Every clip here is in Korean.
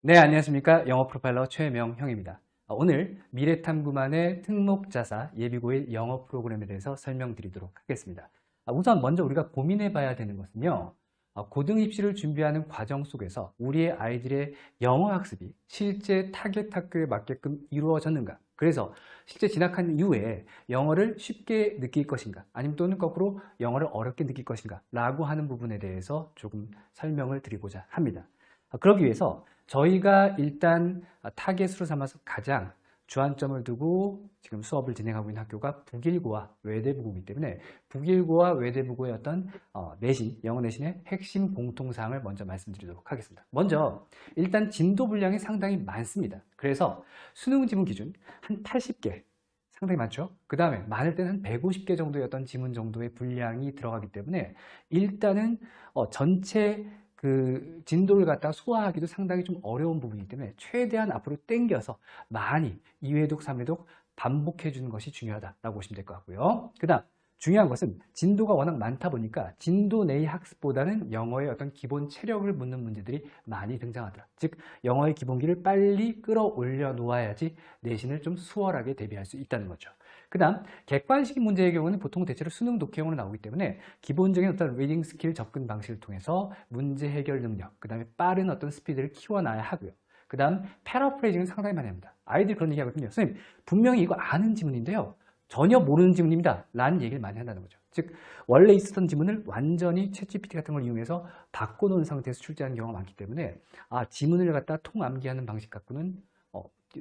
네, 안녕하십니까. 영어 프로파일러 최명형입니다. 오늘 미래탐구만의 특목자사 예비고일 영어 프로그램에 대해서 설명드리도록 하겠습니다. 우선 먼저 우리가 고민해 봐야 되는 것은요. 고등입시를 준비하는 과정 속에서 우리의 아이들의 영어 학습이 실제 타겟 학교에 맞게끔 이루어졌는가? 그래서 실제 진학한 이후에 영어를 쉽게 느낄 것인가? 아니면 또는 거꾸로 영어를 어렵게 느낄 것인가? 라고 하는 부분에 대해서 조금 설명을 드리고자 합니다. 그러기 위해서 저희가 일단 타겟으로 삼아서 가장 주안점을 두고 지금 수업을 진행하고 있는 학교가 북일고와 외대부고이기 때문에 북일고와 외대부고의 어떤 내신, 영어 내신의 핵심 공통사항을 먼저 말씀드리도록 하겠습니다. 먼저 일단 진도 분량이 상당히 많습니다. 그래서 수능 지문 기준 한 80개 상당히 많죠. 그 다음에 많을 때는 한 150개 정도의 어떤 지문 정도의 분량이 들어가기 때문에 일단은 전체 그 진도를 갖다가 소화하기도 상당히 좀 어려운 부분이기 때문에 최대한 앞으로 당겨서 많이 2회독, 3회독 반복해 주는 것이 중요하다라고 보시면 될 것 같고요. 그 다음 중요한 것은 진도가 워낙 많다 보니까 진도 내의 학습보다는 영어의 어떤 기본 체력을 묻는 문제들이 많이 등장하더라. 즉 영어의 기본기를 빨리 끌어올려 놓아야지 내신을 좀 수월하게 대비할 수 있다는 거죠. 그 다음 객관식 문제의 경우는 보통 대체로 수능 독해용으로 나오기 때문에 기본적인 어떤 리딩 스킬 접근 방식을 통해서 문제 해결 능력, 그 다음에 빠른 어떤 스피드를 키워놔야 하고요. 그 다음 패러프레이징은 상당히 많이 합니다. 아이들이 그런 얘기 하거든요. 선생님 분명히 이거 아는 지문인데요, 전혀 모르는 지문입니다 라는 얘기를 많이 한다는 거죠. 즉 원래 있었던 지문을 완전히 챗GPT 같은 걸 이용해서 바꿔놓은 상태에서 출제하는 경우가 많기 때문에 지문을 갖다 통암기하는 방식 갖고는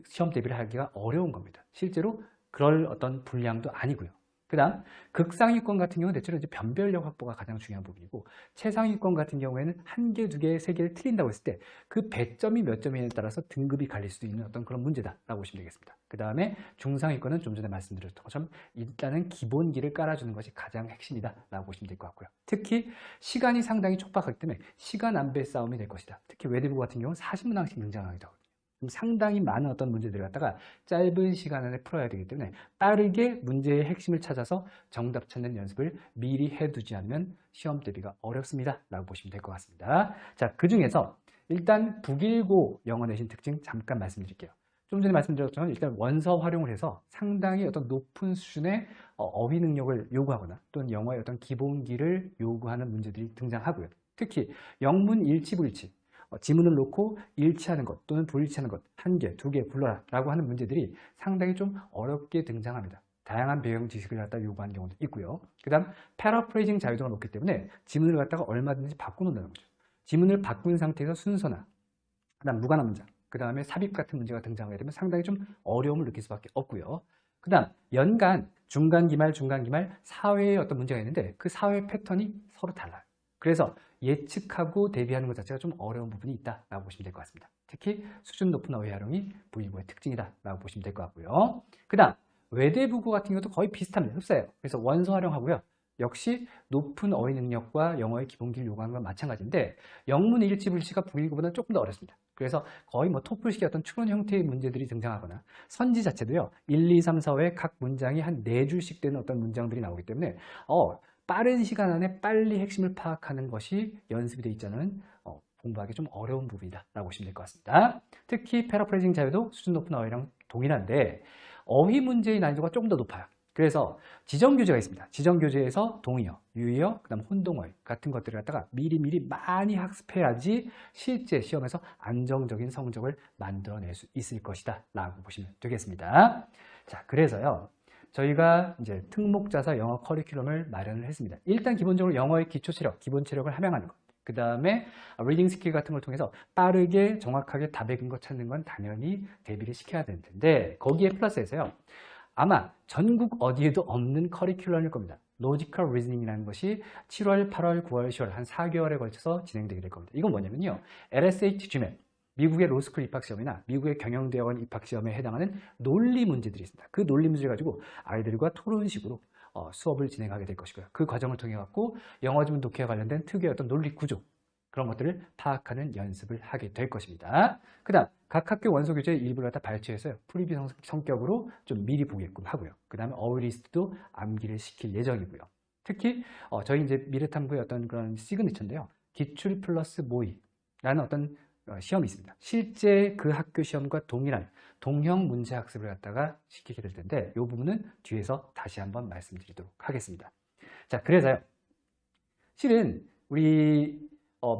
시험 대비를 하기가 어려운 겁니다. 실제로 그럴 어떤 분량도 아니고요. 그 다음 극상위권 같은 경우는 대체로 이제 변별력 확보가 가장 중요한 부분이고, 최상위권 같은 경우에는 한 개, 두 개, 세 개를 틀린다고 했을 때 그 배점이 몇 점이냐에 따라서 등급이 갈릴 수 있는 어떤 그런 문제다라고 보시면 되겠습니다. 그 다음에 중상위권은 좀 전에 말씀드렸던 것처럼 일단은 기본기를 깔아주는 것이 가장 핵심이다라고 보시면 될 것 같고요. 특히 시간이 상당히 촉박하기 때문에 시간 안배 싸움이 될 것이다. 특히 외대부 같은 경우는 40문항씩 등장하기도 하거든요. 상당히 많은 어떤 문제들을 갖다가 짧은 시간 안에 풀어야 되기 때문에 빠르게 문제의 핵심을 찾아서 정답 찾는 연습을 미리 해두지 않으면 시험 대비가 어렵습니다 라고 보시면 될 것 같습니다. 자, 그 중에서 일단 북일고 영어 내신 특징 잠깐 말씀드릴게요. 좀 전에 말씀드렸던 일단 원서 활용을 해서 상당히 어떤 높은 수준의 어휘 능력을 요구하거나 또는 영어의 어떤 기본기를 요구하는 문제들이 등장하고요. 특히 영문 일치 불일치, 지문을 놓고 일치하는 것 또는 불일치하는 것 한 개, 두 개 불러라 라고 하는 문제들이 상당히 좀 어렵게 등장합니다. 다양한 배경 지식을 갖다 요구하는 경우도 있고요. 그 다음 패러프레이징 자유도가 높기 때문에 지문을 갖다가 얼마든지 바꿔놓는다는 거죠. 지문을 바꾼 상태에서 순서나 그 다음 무관한 문장, 그 다음에 삽입 같은 문제가 등장하게 되면 상당히 좀 어려움을 느낄 수밖에 없고요. 그 다음 연간, 중간 기말, 중간 기말, 사회의 어떤 문제가 있는데 그 사회 패턴이 서로 달라요. 그래서 예측하고 대비하는 것 자체가 좀 어려운 부분이 있다라고 보시면 될 것 같습니다. 특히 수준 높은 어휘 활용이 부의고의 특징이다라고 보시면 될 것 같고요. 그 다음 외대부고 같은 경우도 거의 비슷합니다. 흡사해요. 그래서 원서 활용하고요. 역시 높은 어휘 능력과 영어의 기본기를 요구하는 건 마찬가지인데 영문 일치 불치가 북일고보다는 조금 더 어렵습니다. 그래서 거의 뭐 토플식의 어떤 추론 형태의 문제들이 등장하거나 선지 자체도요 1, 2, 3, 4회 각 문장이 한 4줄씩 되는 어떤 문장들이 나오기 때문에 빠른 시간 안에 빨리 핵심을 파악하는 것이 연습이 되어 있지 않은 공부하기 좀 어려운 부분이다 라고 보시면 될 것 같습니다. 특히 패러프레이징 자유도 수준 높은 어휘랑 동일한데 어휘 문제의 난이도가 조금 더 높아요. 그래서 지정교재가 있습니다. 지정교재에서 동의어, 유의어, 그 다음 혼동어휘 같은 것들을 갖다가 미리미리 많이 학습해야지 실제 시험에서 안정적인 성적을 만들어낼 수 있을 것이다 라고 보시면 되겠습니다. 자, 그래서요 저희가 이제 특목자사 영어 커리큘럼을 마련을 했습니다. 일단 기본적으로 영어의 기초 체력, 기본 체력을 함양하는 것. 그 다음에 리딩 스킬 같은 걸 통해서 빠르게 정확하게 답의 근거 찾는 건 당연히 대비를 시켜야 되는 텐데 거기에 플러스해서요. 아마 전국 어디에도 없는 커리큘럼일 겁니다. 로지컬 리즈닝이라는 것이 7월, 8월, 9월, 10월 한 4개월에 걸쳐서 진행되게 될 겁니다. 이건 뭐냐면요. LSAT GMAT, 미국의 로스쿨 입학시험이나 미국의 경영대학원 입학시험에 해당하는 논리 문제들이 있습니다. 그 논리 문제를 가지고 아이들과 토론식으로 수업을 진행하게 될 것이고요. 그 과정을 통해 갖고 영어 지문 독해와 관련된 특유의 어떤 논리 구조 그런 것들을 파악하는 연습을 하게 될 것입니다. 그 다음 각 학교 원서 교재의 일부를 갖다 발췌해서 프리뷰 성격으로 좀 미리 보게끔 하고요. 그 다음에 어휘 리스트도 암기를 시킬 예정이고요. 특히 저희 이제 미래탐구의 어떤 그런 시그니처인데요. 기출 플러스 모의라는 어떤 시험이 있습니다. 실제 그 학교 시험과 동일한 동형 문제 학습을 갖다가 시키게 될 텐데 이 부분은 뒤에서 다시 한번 말씀드리도록 하겠습니다. 자, 그래서요. 실은 우리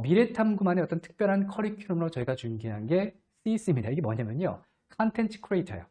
미래탐구만의 어떤 특별한 커리큘럼으로 저희가 준비한 게 CEC입니다. 이게 뭐냐면요. 컨텐츠 크리에이터예요.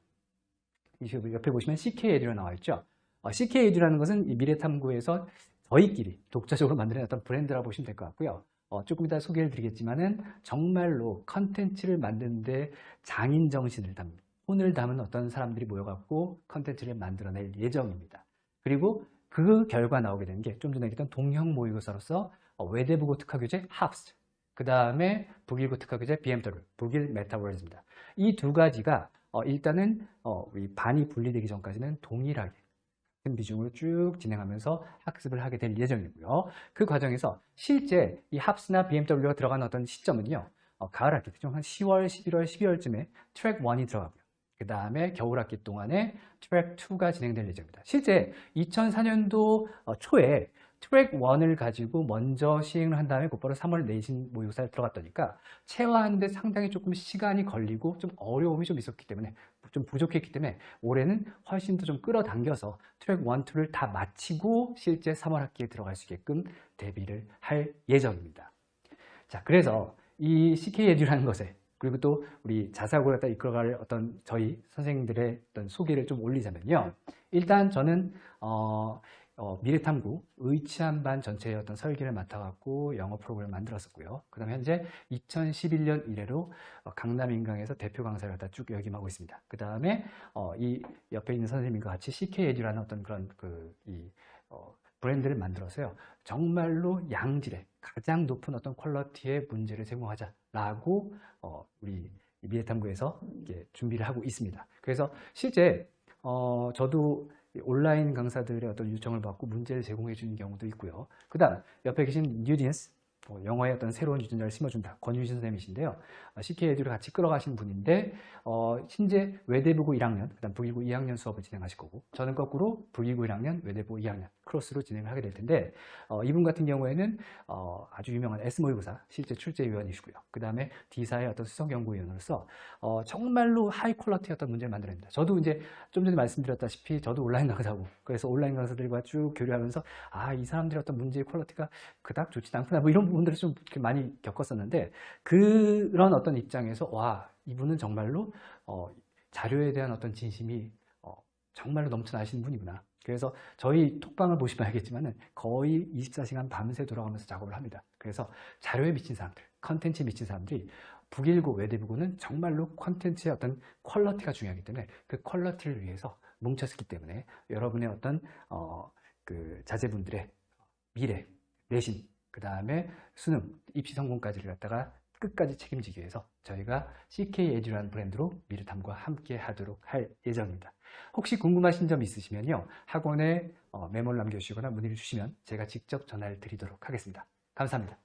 옆에 보시면 CKEDU로 나와 있죠. CKEDU라는 것은 이 미래탐구에서 저희끼리 독자적으로 만드는 어떤 브랜드라고 보시면 될 것 같고요. 조금 이따 소개를 드리겠지만은 정말로 컨텐츠를 만드는데 장인 정신을 담는, 혼을 담은 어떤 사람들이 모여갖고 컨텐츠를 만들어낼 예정입니다. 그리고 그 결과 나오게 된 게 좀 전에 얘기했던 동형 모의고사로서 외대부고 특화교재 합스, 그 다음에 북일고 특화교재 BMW, 북일 메타버즈입니다. 이 두 가지가 일단은 이 반이 분리되기 전까지는 동일하게 큰 비중으로 쭉 진행하면서 학습을 하게 될 예정이고요. 그 과정에서 실제 이 합스나 BMW가 들어가는 어떤 시점은요, 가을 학기, 한 10월, 11월, 12월쯤에 트랙 1이 들어가고요. 그 다음에 겨울 학기 동안에 트랙 2가 진행될 예정입니다. 실제 2004년도 초에 트랙 1을 가지고 먼저 시행을 한 다음에 곧바로 3월 내신 모의고사에 들어갔다니까 체화하는데 상당히 조금 시간이 걸리고 좀 어려움이 좀 있었기 때문에 좀 부족했기 때문에 올해는 훨씬 더 좀 끌어당겨서 트랙 1, 2를 다 마치고 실제 3월 학기에 들어갈 수 있게끔 대비를 할 예정입니다. 자, 그래서 이 CKEDU라는 것에 그리고 또 우리 자사고를 갖다 이끌어갈 어떤 저희 선생님들의 어떤 소개를 좀 올리자면요. 일단 저는 미래탐구 의치한반 전체의 어떤 설계를 맡아갖고 영어 프로그램을 만들었었고요. 그 다음에 현재 2011년 이래로 강남 인강에서 대표 강사를 갖다 쭉 역임하고 있습니다. 그 다음에 이 옆에 있는 선생님과 같이 CKEDU라는 어떤 그런 브랜드를 만들어서요. 정말로 양질의 가장 높은 어떤 퀄리티의 문제를 제공하자라고 우리 미래탐구에서 이게 준비를 하고 있습니다. 그래서 실제 저도 온라인 강사들의 어떤 요청을 받고 문제를 제공해 주는 경우도 있고요. 그 다음 옆에 계신 뉴디언스, 영어의 어떤 새로운 유전자를 심어준다. 권유신 선생님이신데요. CKEDU를 같이 끌어가신 분인데 현재 외대부고 1학년, 그 다음 북일고 2학년 수업을 진행하실 거고 저는 거꾸로 북일고 1학년, 외대부고 2학년 크로스로 진행을 하게 될 텐데 이분 같은 경우에는 아주 유명한 S모의고사 실제 출제위원이시고요. 그 다음에 D사의 어떤 수석연구위원으로서 정말로 하이 퀄리티의 어떤 문제를 만들어냅니다. 저도 이제 좀 전에 말씀드렸다시피 저도 온라인 강사고 그래서 온라인 강사들과 쭉 교류하면서 이 사람들의 어떤 문제의 퀄리티가 그닥 좋지 않구나 뭐 이런 부분들을 좀 많이 겪었었는데 그런 어떤 입장에서 와 이분은 정말로 자료에 대한 어떤 진심이 정말로 넘쳐나시는 분이구나. 그래서 저희 톡방을 보시면 알겠지만은 거의 24시간 밤새 돌아가면서 작업을 합니다. 그래서 자료에 미친 사람들, 컨텐츠에 미친 사람들이 북일고 외대부고는 정말로 컨텐츠의 어떤 퀄리티가 중요하기 때문에 그 퀄리티를 위해서 뭉쳤기 때문에 여러분의 어떤 그 자제분들의 미래, 내신, 그 다음에 수능, 입시 성공까지를 갖다가 끝까지 책임지기 위해서 저희가 CKEDU라는 브랜드로 미래탐구와 함께 하도록 할 예정입니다. 혹시 궁금하신 점 있으시면요. 학원에 메모를 남겨주시거나 문의를 주시면 제가 직접 전화를 드리도록 하겠습니다. 감사합니다.